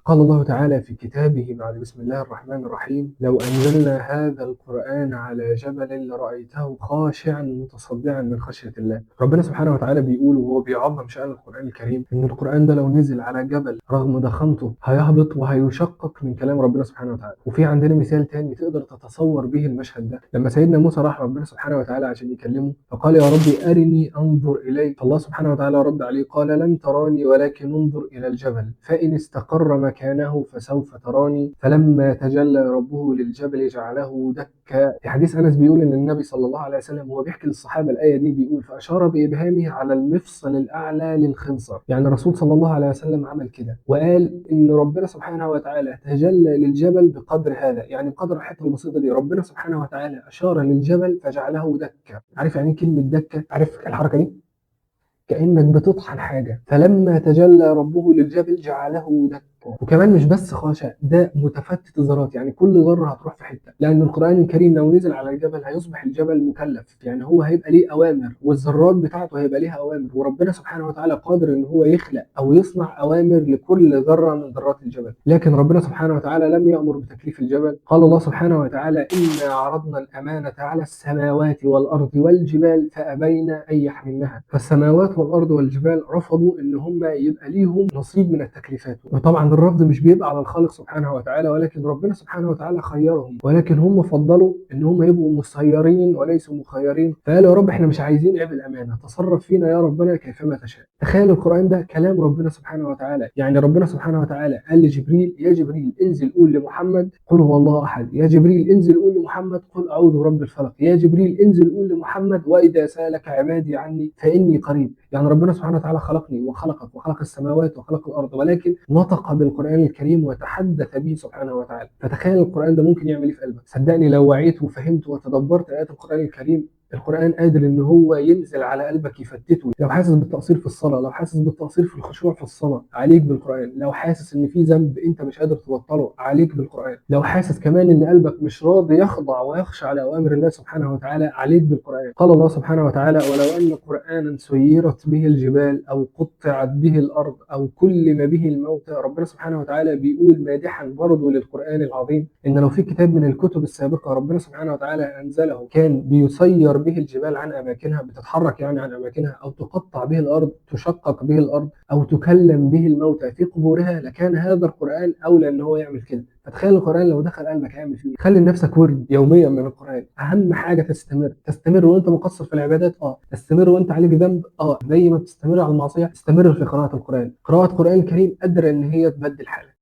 قال الله تعالى في كتابه بعد بسم الله الرحمن الرحيم: لو أنزلنا هذا القرآن على جبل لرأيته خاشعا متصدعا من خشية الله. ربنا سبحانه وتعالى بيقول وهو بيعظم شأن القرآن الكريم إن القرآن ده لو نزل على جبل رغم ضخامته هيهبط وهيشقق من كلام ربنا سبحانه وتعالى. وفي عندنا مثال تاني تقدر تتصور به المشهد ده، لما سيدنا موسى راح ربنا سبحانه وتعالى عشان يكلمه فقال: يا ربي أرني أنظر إليك. فالله سبحانه وتعالى رد عليه قال: لن تراني ولكن انظر إلى الجبل فإن استقر مكانه فسوف تراني. فلما تجلى ربه للجبل جعله دكا. في حديث أنس بيقول إن النبي صلى الله عليه وسلم وهو بيحكي للصحابة الآية دي بيقول: فأشار بإبهامه على المفصل الأعلى للخنصر. يعني الرسول صلى الله عليه وسلم عمل كده وقال إن ربنا سبحانه وتعالى تجلى للجبل بقدر هذا، يعني بقدر الحتة البسيطة دي ربنا سبحانه وتعالى أشار للجبل فجعله دكا. عارف يعني كلمة دكة؟ عارف الحركة دي؟ كأنك بتطحن حاجة. فلما تجلى ربه للجبل جعله دكا. وكمان مش بس خاشع، ده متفتت ذرات، يعني كل ذرة هتروح في حتة، لأن القرآن الكريم لو نزل على الجبل هيصبح الجبل مكلف، يعني هو هيبقى ليه أوامر والذرات بتاعته هيبقى ليها أوامر، وربنا سبحانه وتعالى قادر إن هو يخلق أو يصنع أوامر لكل ذرة من ذرات الجبل. لكن ربنا سبحانه وتعالى لم يأمر بتكليف الجبل. قال الله سبحانه وتعالى: إنا عرضنا الأمانة على السماوات والأرض والجبال فأبين أن يحملنها. فالسماوات والأرض والجبال رفضوا إن هم يبقى ليهم نصيب من التكليفات. وطبعا الرفض مش بيبقى على الخالق سبحانه وتعالى، ولكن ربنا سبحانه وتعالى خيرهم، ولكن هم فضلوا ان هم يبقوا مسيرين وليسوا مخيرين. فقالوا: يا رب احنا مش عايزين عيب الامانه، تصرف فينا يا ربنا كيفما تشاء. تخيل القران ده كلام ربنا سبحانه وتعالى، يعني ربنا سبحانه وتعالى قال لجبريل: يا جبريل انزل قول لمحمد قل هو الله احد. يا جبريل انزل قول لمحمد قل اعوذ برب الفلق. يا جبريل انزل قول لمحمد: واذا سالك عبادي عني فاني قريب. يعني ربنا سبحانه وتعالى خلقني وخلقك وخلق السماوات وخلق الارض، ولكن نطق بالقرآن الكريم وتحدث به سبحانه وتعالى. فتخيل القرآن ده ممكن يعمل ايه في قلبك. صدقني لو وعيت وفهمت وتدبرت آيات القرآن الكريم، القرآن قادر ان هو ينزل على قلبك يفتته. لو حاسس بالتقصير في الصلاة، لو حاسس بالتقصير في الخشوع في الصلاة، عليك بالقرآن. لو حاسس ان في ذنب انت مش قادر تبطله، عليك بالقرآن. لو حاسس كمان ان قلبك مش راضي يخضع ويخشع لأوامر الله سبحانه وتعالى، عليك بالقرآن. قال الله سبحانه وتعالى: ولو أن قرآنا سيرت به الجبال أو قطعت به الأرض أو كلم به الموتى. ربنا سبحانه وتعالى بيقول مادحا برضه للقرآن العظيم إن لو في كتاب من الكتب السابقة ربنا سبحانه وتعالى أنزله كان بيسير به الجبال عن أماكنها، بتتحرك يعني عن أماكنها، أو تقطع به الأرض، تشقق به الأرض، أو تكلم به الموتى في قبورها، لكان هذا القرآن أولى إن هو يعمل كده. فتخيل القرآن لو دخل قلبك هيعمل فيه. خلي لنفسك ورد يوميا من القرآن. أهم حاجة تستمر وأنت مقصر في العبادات، تستمر وأنت عليك ذنب، زي ما بتستمر على المعصية استمر في قراءة القرآن. قراءة القرآن الكريم قادرة إن هي تبدل حالك.